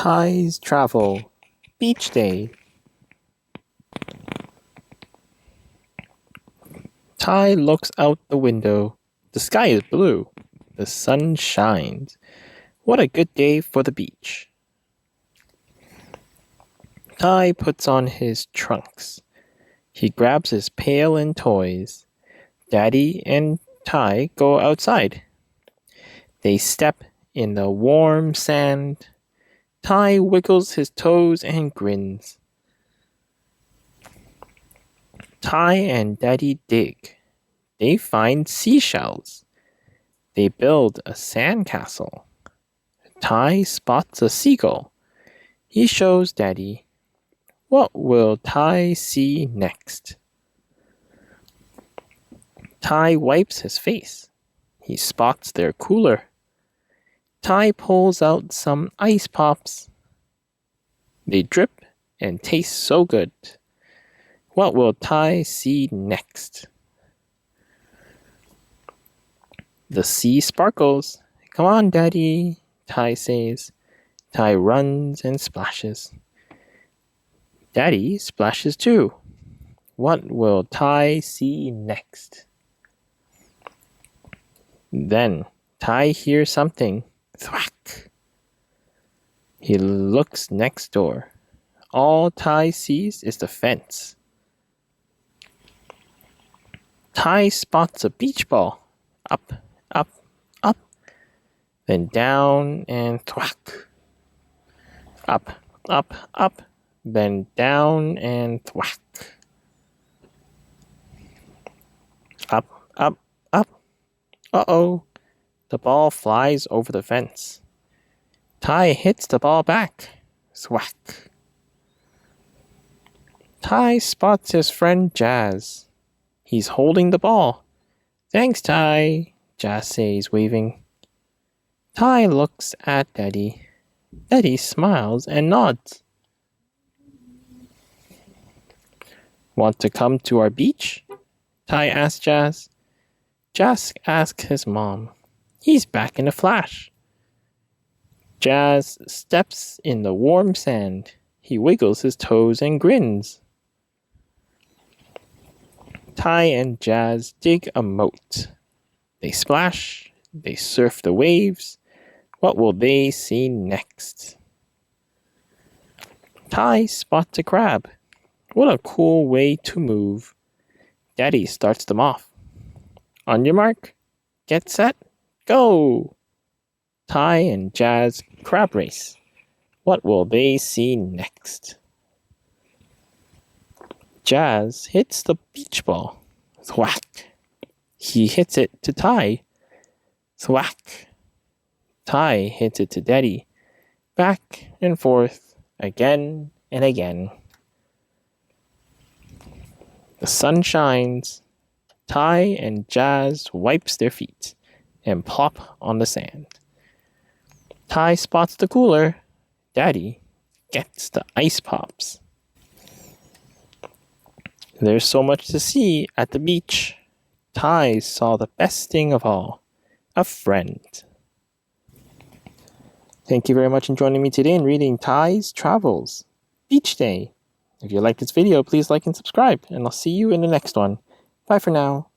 Ty's travel. Beach day. Ty looks out the window. The sky is blue. The sun shines. What a good day for the beach. Ty puts on his trunks. He grabs his pail and toys. Daddy and Ty go outside. They step in the warm sand. Ty wiggles his toes and grins. Ty and Daddy dig. They find seashells. They build a sandcastle. Ty spots a seagull. He shows Daddy. What will Ty see next? Ty wipes his face. He spots their cooler. Ty pulls out some ice pops. They drip and taste so good. What will Ty see next? The sea sparkles. Come on, Daddy, Ty says. Ty runs and splashes. Daddy splashes too. What will Ty see next? Then Ty hears something. Thwack! He looks next door. All Ty sees is the fence. Ty spots a beach ball. Up, up, up. Then down and thwack. Up, up, up. Then down and thwack. Up, up, up. Uh-oh. The ball flies over the fence. Ty hits the ball back. Thwack. Ty spots his friend Jazz. He's holding the ball. Thanks, Ty, Jazz says, waving. Ty looks at Daddy. Daddy smiles and nods. Want to come to our beach? Ty asks Jazz. Jazz asks his mom. He's back in a flash. Jazz steps in the warm sand. He wiggles his toes and grins. Ty and Jazz dig a moat. They splash. They surf the waves. What will they see next? Ty spots a crab. What a cool way to move. Daddy starts them off. On your mark. Get set. Go! Ty and Jazz crab race. What will they see next? Jazz hits the beach ball. Thwack! He hits it to Ty. Thwack! Ty hits it to Daddy. Back and forth, again and again. The sun shines. Ty and Jazz wipes their feet and plop on the sand. Ty spots the cooler. Daddy gets the ice pops. There's so much to see at the beach. Ty saw the best thing of all, a friend. Thank you very much for joining me today in reading Ty's Travels, Beach Day. If you like this video, please like and subscribe, and I'll see you in the next one. Bye for now.